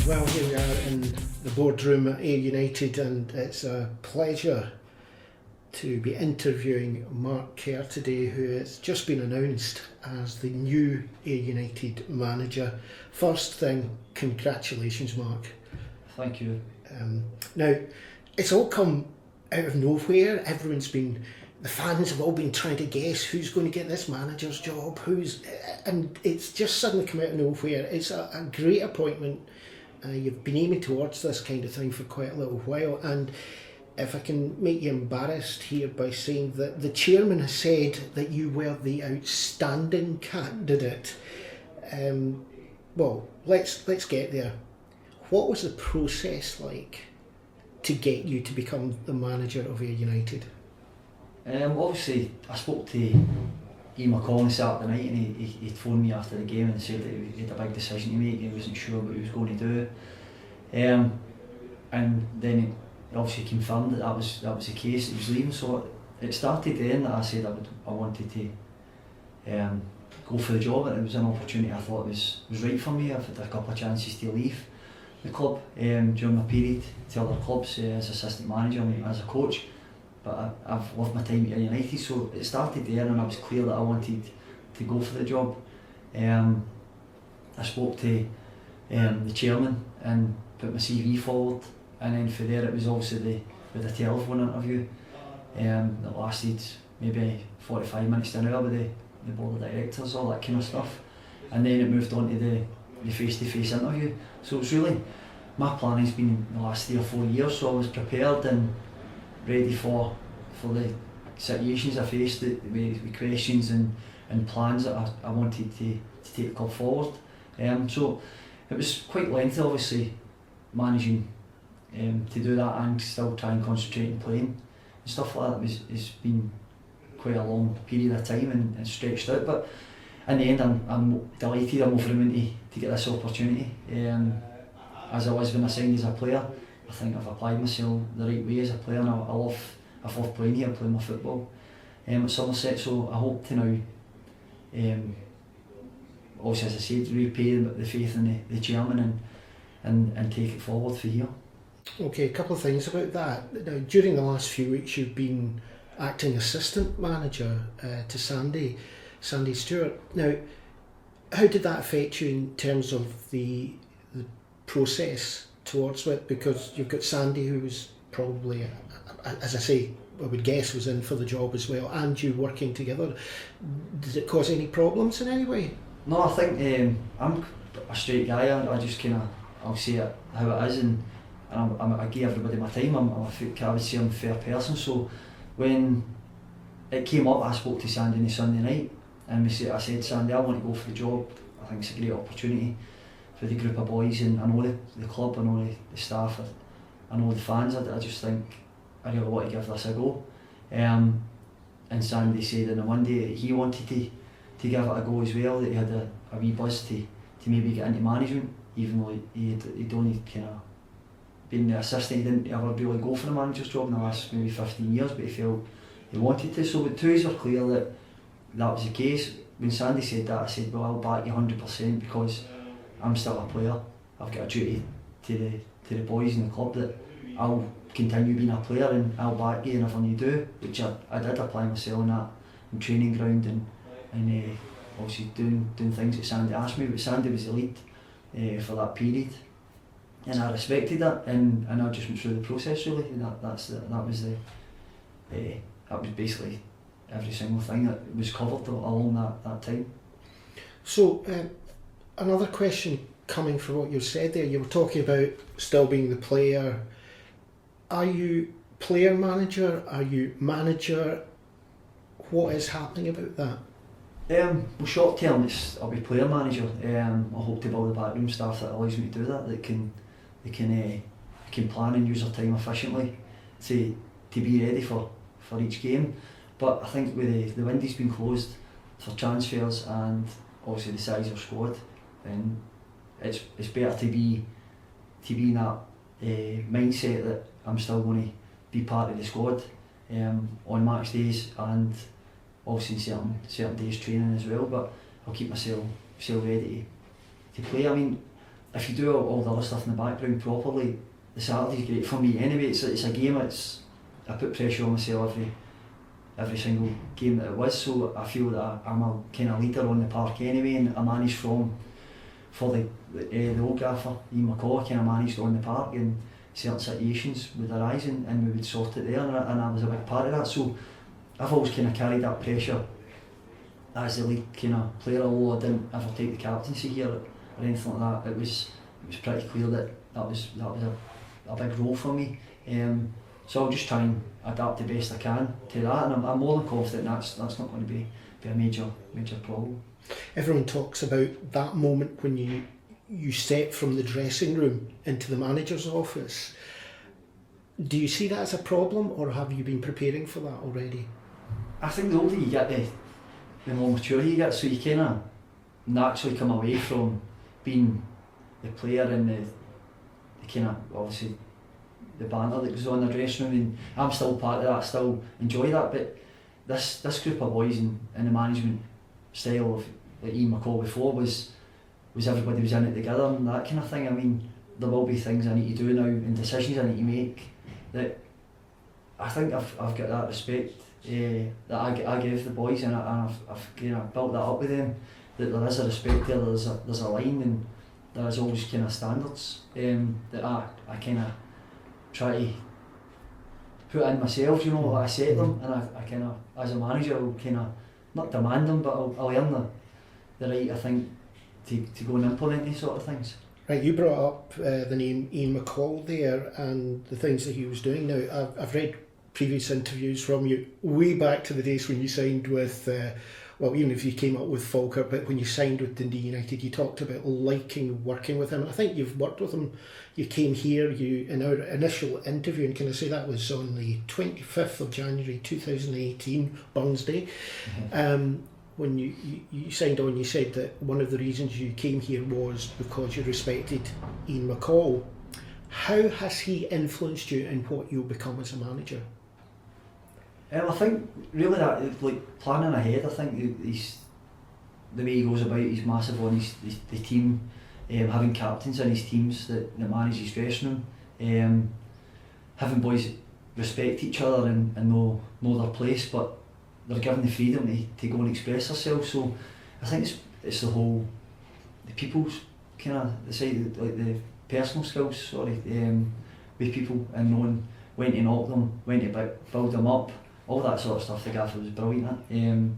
Well, here we are in the boardroom at Ayr United, and it's a pleasure to be interviewing Mark Kerr today, who has just been announced as the new Ayr United manager. First thing, congratulations, Mark. Thank you. Now, it's all come out of nowhere. The fans have all been trying to guess who's going to get this manager's job, and it's just suddenly come out of nowhere. It's a great appointment. You've been aiming towards this kind of thing for quite a little while, and if I can make you embarrassed here by saying that the chairman has said that you were the outstanding candidate. Well, let's get there. What was the process like to get you to become the manager of Ayr United? Obviously, I spoke to Mark on Saturday night, and he phoned me after the game and said that he had a big decision to make. He wasn't sure what he was going to do, and then he obviously confirmed that was the case. He was leaving, so it started then that I said I wanted to go for the job, and it was an opportunity I thought was right for me. I've had a couple of chances to leave the club during my period to other clubs as assistant manager and as a coach. But I've loved my time at Ayr United, so it started there, and I was clear that I wanted to go for the job. I spoke to the chairman and put my CV forward, and then from there it was obviously with a telephone interview that lasted maybe 45 minutes to an hour with the board of directors, all that kind of stuff, and then it moved on to the face-to-face interview. So it was really, my planning's been the last 3 or 4 years, so I was prepared and ready for the situations I faced, the questions and plans that I wanted to take the club forward. So it was quite lengthy, obviously, managing to do that and still try and concentrate on playing and stuff like that. It's been quite a long period of time and stretched out, but in the end I'm delighted I'm over the moon to get this opportunity. As I was when I signed as a player, I think I've applied myself the right way as a player, and I love playing here, playing my football at Somerset. So I hope to now, obviously as I said, repay the faith in the chairman and take it forward for here. Okay, a couple of things about that. Now, during the last few weeks you've been acting assistant manager to Sandy Stewart. Now, how did that affect you in terms of the process towards it? Because you've got Sandy, who was probably, as I say, I would guess was in for the job as well, and you working together. Did it cause any problems in any way? No, I think I'm a straight guy. I just I'll say it how it is, and I give everybody my time. I would say I'm a fair person. So when it came up, I spoke to Sandy on the Sunday night, and I said, Sandy, I want to go for the job. I think it's a great opportunity for the group of boys, and I know the club, I know the staff, I know the fans. I just think I really want to give this a go. And Sandy said on a Monday he wanted to give it a go as well, that he had a wee buzz to maybe get into management, even though he'd only kind of been the assistant. He didn't ever really go for the manager's job in the last maybe 15 years, but he felt he wanted to. So the two of us were clear that was the case. When Sandy said that, I said, well, I'll back you 100%, because I'm still a player. I've got a duty to the boys in the club that I'll continue being a player, and I'll back you in everything you do, which I did apply myself on that in training ground and obviously doing things that Sandy asked me. But Sandy was the lead for that period, and I respected that, and I just went through the process really, and that was basically every single thing that was covered along that time. So another question coming from what you said there, you were talking about still being the player. Are you player manager? Are you manager? What is happening about that? Well, short term, I'll be player manager. I hope to build a backroom staff that allows me to do that. They can plan and use their time efficiently to be ready for each game. But I think with the window's been closed for transfers and obviously the size of the squad, then it's better to be in that mindset that I'm still going to be part of the squad on match days, and obviously in certain days training as well. But I'll keep myself ready to play. I mean, if you do all the other stuff in the background properly, the Saturday's great for me. Anyway, it's a game. I put pressure on myself every single game that it was. So I feel that I'm a kind of leader on the park anyway, and I managed for the old Gaffer, Ian McCall, I kind of managed on the park, and certain situations would arise and we would sort it there, and I was a big part of that. So I've always kind of carried that pressure as the lead kind of player, although I didn't ever take the captaincy here or anything like that. It was pretty clear that was a big role for me. So I'll just try and adapt the best I can to that, and I'm more than confident that's not going to be a major problem. Everyone talks about that moment when you step from the dressing room into the manager's office. Do you see that as a problem, or have you been preparing for that already? I think the older you get, the more mature you get, so you kind of naturally come away from being the player and the kind of, obviously, the banter that goes on in the dressing room, and I'm still part of that, I still enjoy that, but this group of boys and the management style of like Ian McCall before was everybody was in it together and that kind of thing. I mean, there will be things I need to do now and decisions I need to make that I think I've got that respect that I give the boys, and I've kind of built that up with them, that there is a respect there, there's a line, and there is always kind of standards that I kind of try to put in myself, you know, what I set them, and I kind of, as a manager, I'll kind of not demand them, but I'll earn the right, I think, to go and implement these sort of things. Right, you brought up the name Ian McCall there and the things that he was doing. Now, I've read previous interviews from you way back to the days when you signed with, well, even if you came up with Falkirk, but when you signed with Dundee United, you talked about liking working with him. I think you've worked with him. You came here, in our initial interview, and can I say that was on the 25th of January 2018, Burns Day. Mm-hmm. When you signed on, you said that one of the reasons you came here was because you respected Ian McCall. How has he influenced you in what you'll become as a manager? I think really that, like, planning ahead, I think he's, the way he goes about, he's massive on the team, having captains in his teams that manage his dressing room, having boys respect each other and know their place, but they're given the freedom to go and express themselves. So I think it's the whole, the people's kind of, the side, like the personal skills, with people, and knowing when to knock them, when to build them up, all that sort of stuff. The Gaffer was brilliant at, and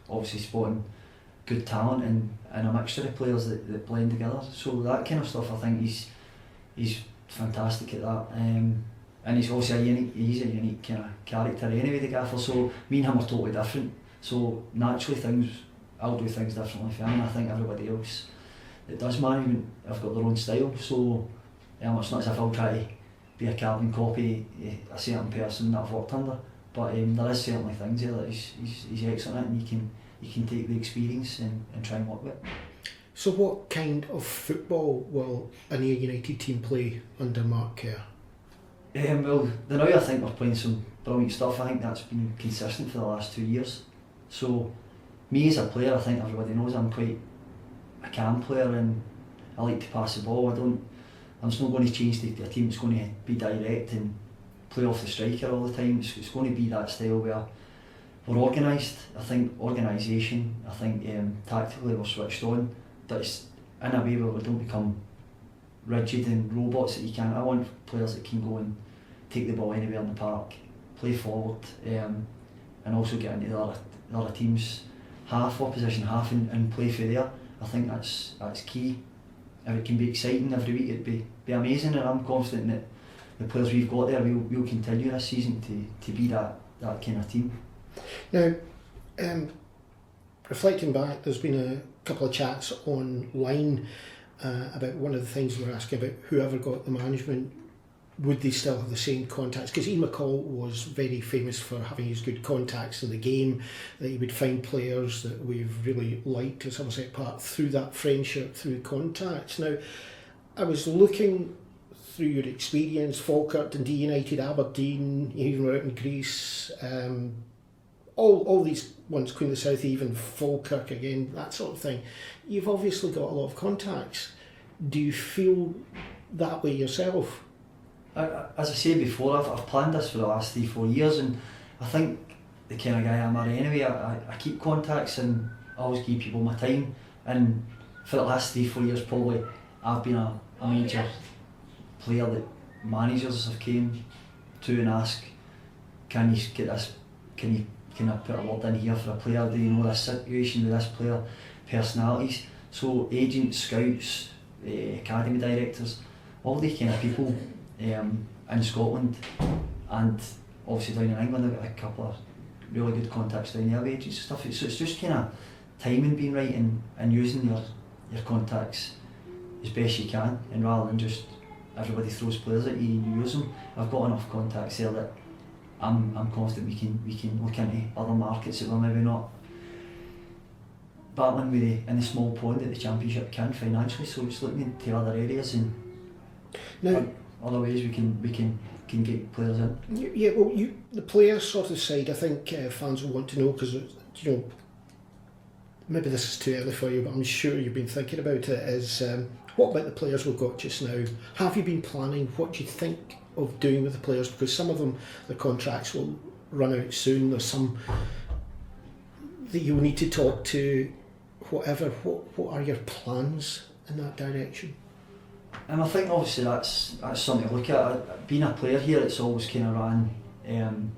obviously spotting good talent and a mixture of players that blend together. So that kind of stuff, I think he's fantastic at that. And he's also a unique kind of character anyway, the Gaffer. So me and him are totally different. So naturally I'll do things differently for him, and I think everybody else that does management have got their own style. So it's not as if I'll try to be a carbon copy of a certain person that I've worked under. But there is certainly things there that he's excellent at, and you can take the experience and try and work with it. So what kind of football will an Ayr United team play under Mark Kerr? Well, now I think we're playing some brilliant stuff. I think that's been consistent for the last 2 years. So me as a player, I think everybody knows I'm quite a calm player, and I like to pass the ball. I'm just not going to change to a team that's going to be direct and play off the striker all the time. It's going to be that style where we're organised. I think organisation, I think tactically we're switched on, but it's in a way where we don't become rigid and robots that you can't. I want players that can go and take the ball anywhere in the park, play forward, and also get into the other team's half, opposition half, and play through there. I think that's key. If it can be exciting every week, it'd be amazing, and I'm confident that the players we've got there will continue this season to be that kind of team. Now, reflecting back, there's been a couple of chats online about one of the things we were asking about whoever got the management, would they still have the same contacts? Because Ian McCall was very famous for having his good contacts in the game, that he would find players that we've really liked as Somerset Park through that friendship, through contacts. Now, I was looking through your experience, Falkirk, Dundee United, Aberdeen, you even were out in Greece, all these ones, Queen of the South, even Falkirk again, that sort of thing. You've obviously got a lot of contacts. Do you feel that way yourself? As I said before, I've planned this for the last 3-4 years, and I think the kind of guy I'm anyway. I keep contacts and I always give people my time, and for the last 3-4 years probably I've been a major player that managers have came to and asked, can you get this, can I put a word in here for a player, do you know this situation with this player, personalities. So agents, scouts, academy directors, all these kind of people in Scotland, and obviously down in England I've got a couple of really good contacts down there with agents and stuff. So it's just kind of timing being right and using your contacts as best you can, and rather than just everybody throws players at you and you use them. I've got enough contacts there that I'm confident we can look into other markets that we're maybe not battling with in the small pond that the Championship can financially. So it's looking into other areas and now, other ways we can get players in. Yeah, well, the player sort of side, I think fans will want to know, because maybe this is too early for you, but I'm sure you've been thinking about it. Is what about the players we've got just now? Have you been planning what do you think of doing with the players? Because some of them, the contracts will run out soon. There's some that you'll need to talk to. Whatever. What are your plans in that direction? And I think obviously that's something to look at. Being a player here, it's always kind of ran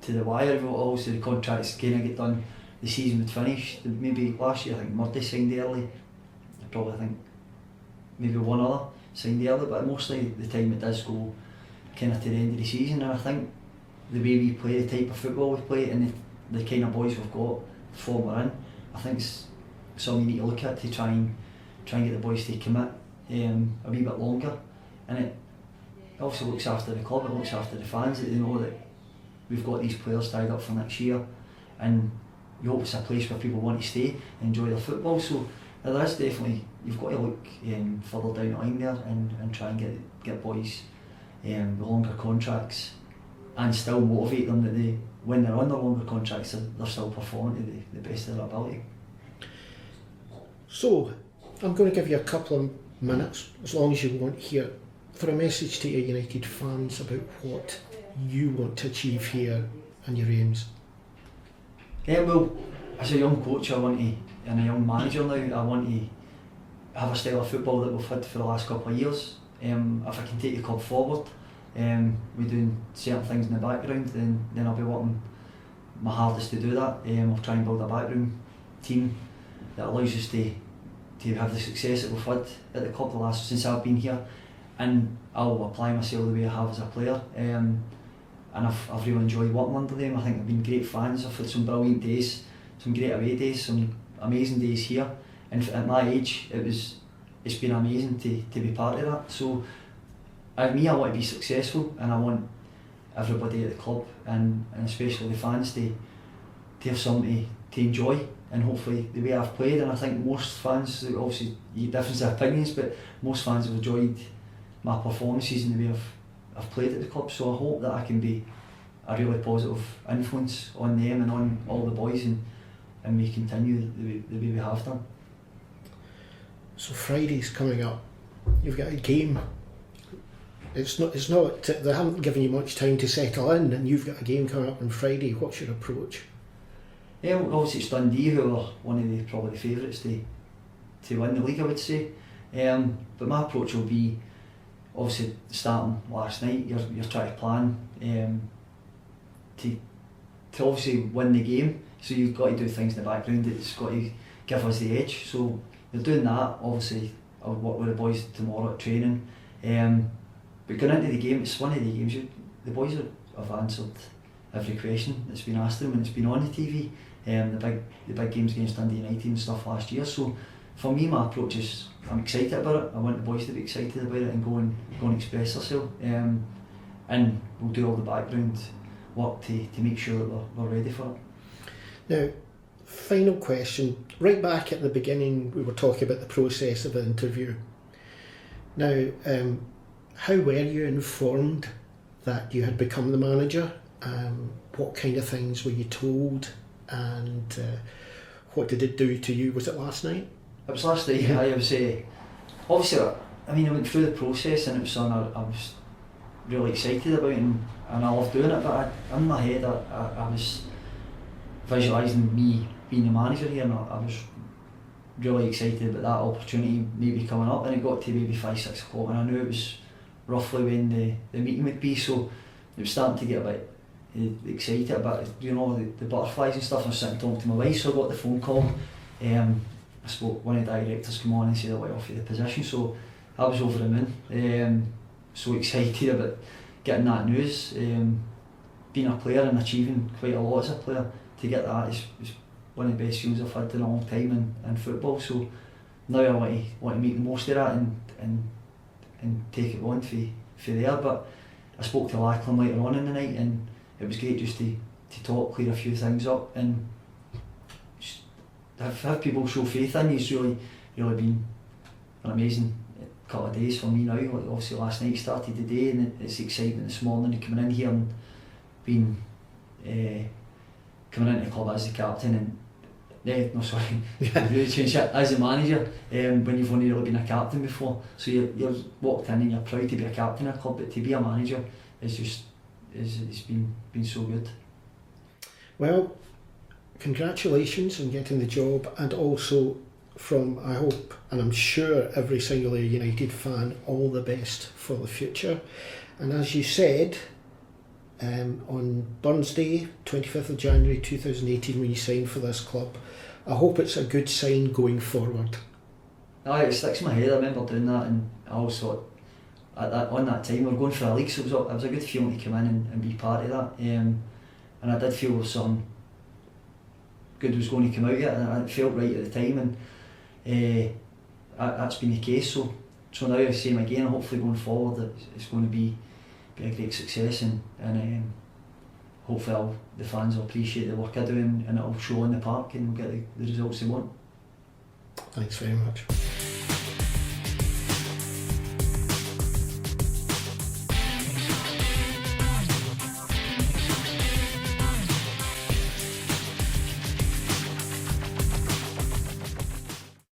to the wire. Obviously the contracts kind of get done, the season would finish. Maybe last year I think Murdy signed early. I probably think maybe one other signed early, but mostly the time it does go kind of to the end of the season. And I think the way we play, the type of football we play, and the kind of boys we've got, the form we're in, I think it's something you need to look at to try and get the boys to commit a wee bit longer. And it also looks after the club, it looks after the fans, that they know that we've got these players tied up for next year, and we hope it's a place where people want to stay and enjoy their football. So there is definitely, you've got to look further down the line there and try and get boys with longer contracts, and still motivate them that they, when they're on their longer contracts, they're still performing to the best of their ability. So I'm going to give you a couple of minutes, as long as you want here, for a message to Ayr United fans about what you want to achieve here and your aims. Well, as a young coach and a young manager now, I want to have a style of football that we've had for the last couple of years. If I can take the club forward, we're doing certain things in the background, then I'll be working my hardest to do that. I'll try and build a backroom team that allows us to have the success that we've had at the club since I've been here, and I'll apply myself the way I have as a player. And I've really enjoyed working under them. I think I've been great fans. I've had some brilliant days, some great away days, some amazing days here. And at my age, it's been amazing to be part of that. So, I want to be successful, and I want everybody at the club and especially the fans to have something to enjoy. And hopefully the way I've played, and I think most fans, obviously you get different opinions, but most fans have enjoyed my performances and the way I've played at the club. So I hope that I can be a really positive influence on them and on all the boys, and we continue the way we have done. So Friday's coming up. You've got a game. It's not. They haven't given you much time to settle in, and you've got a game coming up on Friday. What's your approach? Yeah, well, obviously it's Dundee who are one of probably the favourites to win the league, I would say. But my approach will be, obviously starting last night, you're trying to plan to obviously win the game. So you've got to do things in the background that's got to give us the edge. So you're doing that. Obviously I'll work with the boys tomorrow at training. But going into the game, it's one of the games the boys have answered every question that's been asked them, and it's been on the TV. The big games against Dundee United and stuff last year. So for me, my approach is I'm excited about it. I want the boys to be excited about it and go and express themselves. And we'll do all the background work to make sure that we're ready for it. Now, final question. Right back at the beginning, we were talking about the process of the interview. Now, how were you informed that you had become the manager? What kind of things were you told, and what did it do to you? Was it last night? It was last night. I was obviously, I mean, I went through the process and it was something I was really excited about, and I loved doing it, but in my head I was visualising me being the manager here, and I was really excited about that opportunity maybe coming up, and it got to maybe 5-6 o'clock, and I knew it was roughly when the meeting would be, so it was starting to get a bit excited about, you know, the butterflies and stuff. I was sitting talking to my wife, so I got the phone call. I spoke, one of the directors came on and said I went off for the position, so I was over the moon. So excited about getting that news. Being a player and achieving quite a lot as a player, to get that is one of the best feelings I've had in a long time in football. So now I want to make the most of that and take it on for there. But I spoke to Lachlan later on in the night, and it was great just to talk, clear a few things up, and just have people show faith in you. It's really been an amazing couple of days for me now. Like, obviously last night started the day, and it's exciting this morning coming in here and being coming into the club as the captain, and really changed it as a manager, when you've only really been a captain before. So you're walked in and you're proud to be a captain of a club, but to be a manager is just it's been so good. Well, congratulations on getting the job, and also from, I hope and I'm sure, every single Ayr United fan, all the best for the future. And as you said, on Burns Day, 25th of January 2018, when you signed for this club, I hope it's a good sign going forward. Aye, it sticks in my head. I remember doing that, and I always thought on that time we were going for a league, so it was a good feeling to come in and be part of that. And I did feel there was something good was going to come out of it, and it felt right at the time, and that's been the case. So now I same again, hopefully going forward it's going to be a great success, and hopefully the fans will appreciate the work I do, and it'll show in the park, and we'll get the results they want. Thanks very much.